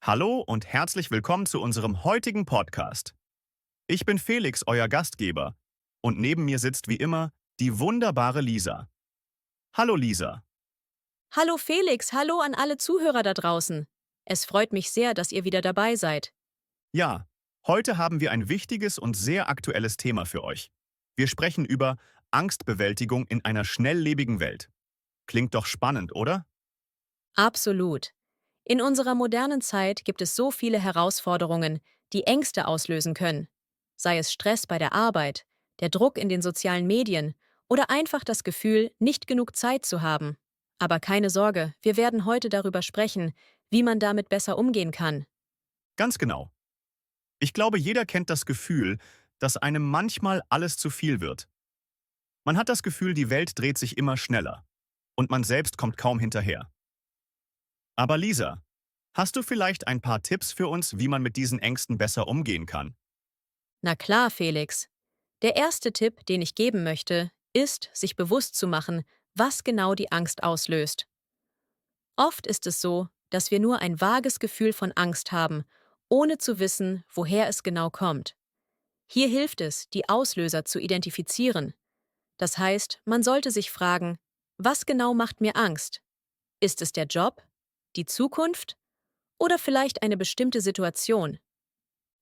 Hallo und herzlich willkommen zu unserem heutigen Podcast. Ich bin Felix, euer Gastgeber, und neben mir sitzt wie immer die wunderbare Lisa. Hallo Lisa. Hallo Felix, hallo an alle Zuhörer da draußen. Es freut mich sehr, dass ihr wieder dabei seid. Ja, heute haben wir ein wichtiges und sehr aktuelles Thema für euch. Wir sprechen über Angstbewältigung in einer schnelllebigen Welt. Klingt doch spannend, oder? Absolut. In unserer modernen Zeit gibt es so viele Herausforderungen, die Ängste auslösen können. Sei es Stress bei der Arbeit, der Druck in den sozialen Medien oder einfach das Gefühl, nicht genug Zeit zu haben. Aber keine Sorge, wir werden heute darüber sprechen, wie man damit besser umgehen kann. Ganz genau. Ich glaube, jeder kennt das Gefühl, dass einem manchmal alles zu viel wird. Man hat das Gefühl, die Welt dreht sich immer schneller und man selbst kommt kaum hinterher. Aber Lisa, hast du vielleicht ein paar Tipps für uns, wie man mit diesen Ängsten besser umgehen kann? Na klar, Felix. Der erste Tipp, den ich geben möchte, ist, sich bewusst zu machen, was genau die Angst auslöst. Oft ist es so, dass wir nur ein vages Gefühl von Angst haben, ohne zu wissen, woher es genau kommt. Hier hilft es, die Auslöser zu identifizieren. Das heißt, man sollte sich fragen, was genau macht mir Angst? Ist es der Job, die Zukunft oder vielleicht eine bestimmte Situation?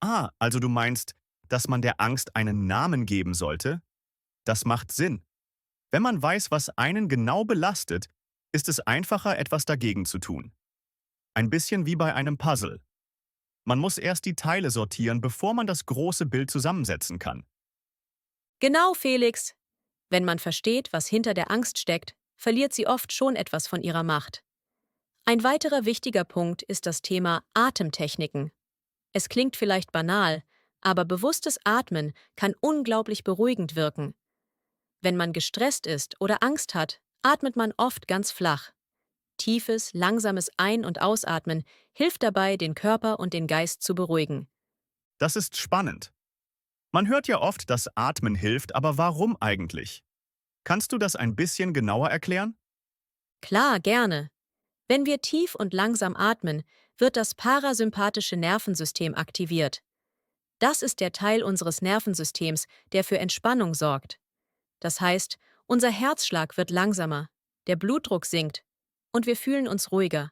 Ah, also du meinst, dass man der Angst einen Namen geben sollte? Das macht Sinn. Wenn man weiß, was einen genau belastet, ist es einfacher, etwas dagegen zu tun. Ein bisschen wie bei einem Puzzle. Man muss erst die Teile sortieren, bevor man das große Bild zusammensetzen kann. Genau, Felix. Wenn man versteht, was hinter der Angst steckt, verliert sie oft schon etwas von ihrer Macht. Ein weiterer wichtiger Punkt ist das Thema Atemtechniken. Es klingt vielleicht banal, aber bewusstes Atmen kann unglaublich beruhigend wirken. Wenn man gestresst ist oder Angst hat, atmet man oft ganz flach. Tiefes, langsames Ein- und Ausatmen hilft dabei, den Körper und den Geist zu beruhigen. Das ist spannend. Man hört ja oft, dass Atmen hilft, aber warum eigentlich? Kannst du das ein bisschen genauer erklären? Klar, gerne. Wenn wir tief und langsam atmen, wird das parasympathische Nervensystem aktiviert. Das ist der Teil unseres Nervensystems, der für Entspannung sorgt. Das heißt, unser Herzschlag wird langsamer, der Blutdruck sinkt und wir fühlen uns ruhiger.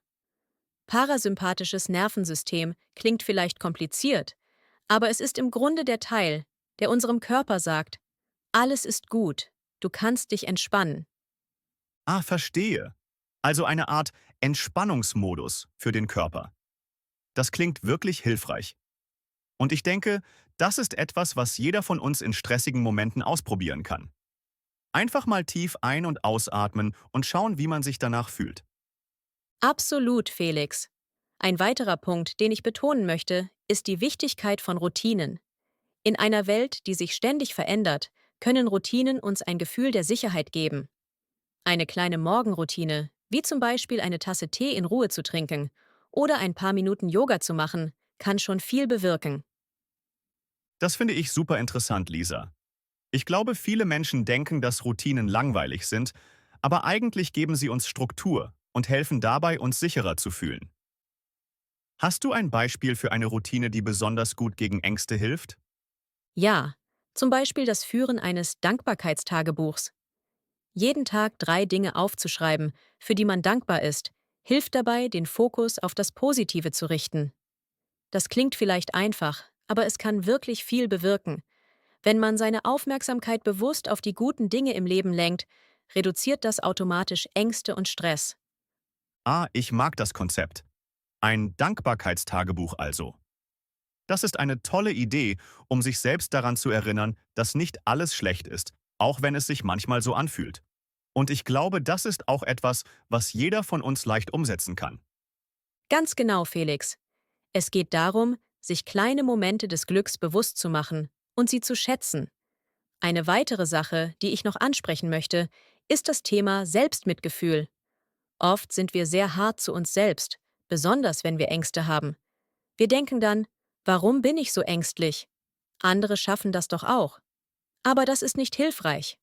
Parasympathisches Nervensystem klingt vielleicht kompliziert, aber es ist im Grunde der Teil, der unserem Körper sagt, alles ist gut, du kannst dich entspannen. Ah, verstehe. Also eine Art Entspannungsmodus für den Körper. Das klingt wirklich hilfreich. Und ich denke, das ist etwas, was jeder von uns in stressigen Momenten ausprobieren kann. Einfach mal tief ein- und ausatmen und schauen, wie man sich danach fühlt. Absolut, Felix. Ein weiterer Punkt, den ich betonen möchte, ist die Wichtigkeit von Routinen. In einer Welt, die sich ständig verändert, können Routinen uns ein Gefühl der Sicherheit geben. Eine kleine Morgenroutine, wie zum Beispiel eine Tasse Tee in Ruhe zu trinken oder ein paar Minuten Yoga zu machen, kann schon viel bewirken. Das finde ich super interessant, Lisa. Ich glaube, viele Menschen denken, dass Routinen langweilig sind, aber eigentlich geben sie uns Struktur und helfen dabei, uns sicherer zu fühlen. Hast du ein Beispiel für eine Routine, die besonders gut gegen Ängste hilft? Ja, zum Beispiel das Führen eines Dankbarkeitstagebuchs. Jeden Tag 3 Dinge aufzuschreiben, für die man dankbar ist, hilft dabei, den Fokus auf das Positive zu richten. Das klingt vielleicht einfach, aber es kann wirklich viel bewirken. Wenn man seine Aufmerksamkeit bewusst auf die guten Dinge im Leben lenkt, reduziert das automatisch Ängste und Stress. Ah, ich mag das Konzept. Ein Dankbarkeitstagebuch also. Das ist eine tolle Idee, um sich selbst daran zu erinnern, dass nicht alles schlecht ist, auch wenn es sich manchmal so anfühlt. Und ich glaube, das ist auch etwas, was jeder von uns leicht umsetzen kann. Ganz genau, Felix. Es geht darum, sich kleine Momente des Glücks bewusst zu machen und sie zu schätzen. Eine weitere Sache, die ich noch ansprechen möchte, ist das Thema Selbstmitgefühl. Oft sind wir sehr hart zu uns selbst, besonders wenn wir Ängste haben. Wir denken dann, warum bin ich so ängstlich? Andere schaffen das doch auch. Aber das ist nicht hilfreich.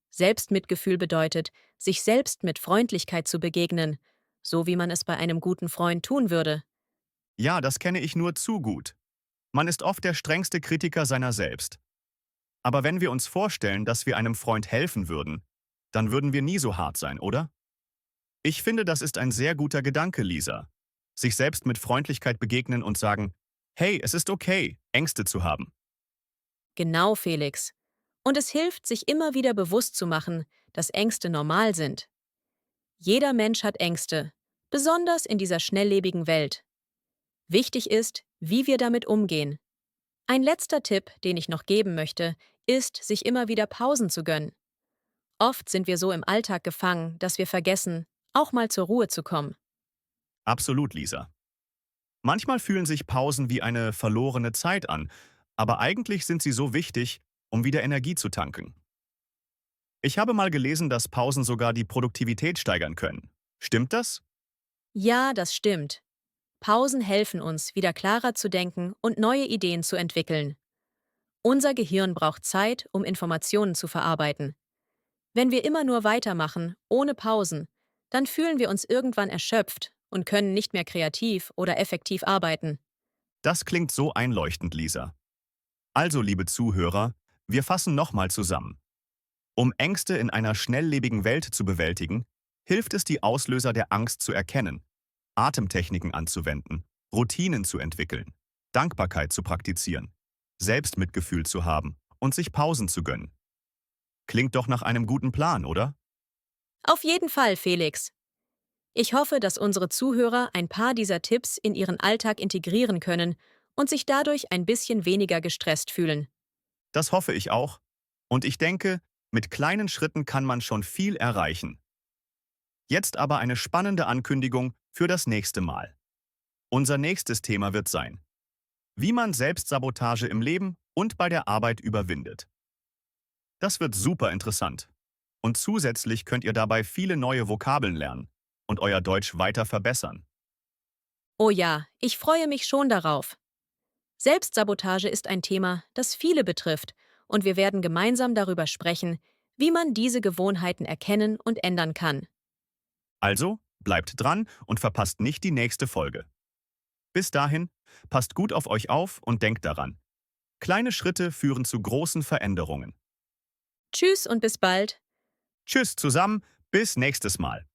Selbstmitgefühl bedeutet, sich selbst mit Freundlichkeit zu begegnen, so wie man es bei einem guten Freund tun würde. Ja, das kenne ich nur zu gut. Man ist oft der strengste Kritiker seiner selbst. Aber wenn wir uns vorstellen, dass wir einem Freund helfen würden, dann würden wir nie so hart sein, oder? Ich finde, das ist ein sehr guter Gedanke, Lisa. Sich selbst mit Freundlichkeit begegnen und sagen, hey, es ist okay, Ängste zu haben. Genau, Felix. Und es hilft, sich immer wieder bewusst zu machen, dass Ängste normal sind. Jeder Mensch hat Ängste, besonders in dieser schnelllebigen Welt. Wichtig ist, wie wir damit umgehen. Ein letzter Tipp, den ich noch geben möchte, ist, sich immer wieder Pausen zu gönnen. Oft sind wir so im Alltag gefangen, dass wir vergessen, auch mal zur Ruhe zu kommen. Absolut, Lisa. Manchmal fühlen sich Pausen wie eine verlorene Zeit an, aber eigentlich sind sie so wichtig, um wieder Energie zu tanken. Ich habe mal gelesen, dass Pausen sogar die Produktivität steigern können. Stimmt das? Ja, das stimmt. Pausen helfen uns, wieder klarer zu denken und neue Ideen zu entwickeln. Unser Gehirn braucht Zeit, um Informationen zu verarbeiten. Wenn wir immer nur weitermachen, ohne Pausen, dann fühlen wir uns irgendwann erschöpft und können nicht mehr kreativ oder effektiv arbeiten. Das klingt so einleuchtend, Lisa. Also, liebe Zuhörer, wir fassen nochmal zusammen. Um Ängste in einer schnelllebigen Welt zu bewältigen, hilft es, die Auslöser der Angst zu erkennen, Atemtechniken anzuwenden, Routinen zu entwickeln, Dankbarkeit zu praktizieren, Selbstmitgefühl zu haben und sich Pausen zu gönnen. Klingt doch nach einem guten Plan, oder? Auf jeden Fall, Felix. Ich hoffe, dass unsere Zuhörer ein paar dieser Tipps in ihren Alltag integrieren können und sich dadurch ein bisschen weniger gestresst fühlen. Das hoffe ich auch. Und ich denke, mit kleinen Schritten kann man schon viel erreichen. Jetzt aber eine spannende Ankündigung für das nächste Mal. Unser nächstes Thema wird sein, wie man Selbstsabotage im Leben und bei der Arbeit überwindet. Das wird super interessant. Und zusätzlich könnt ihr dabei viele neue Vokabeln lernen und euer Deutsch weiter verbessern. Oh ja, ich freue mich schon darauf. Selbstsabotage ist ein Thema, das viele betrifft, und wir werden gemeinsam darüber sprechen, wie man diese Gewohnheiten erkennen und ändern kann. Also, bleibt dran und verpasst nicht die nächste Folge. Bis dahin, passt gut auf euch auf und denkt daran. Kleine Schritte führen zu großen Veränderungen. Tschüss und bis bald. Tschüss zusammen, bis nächstes Mal.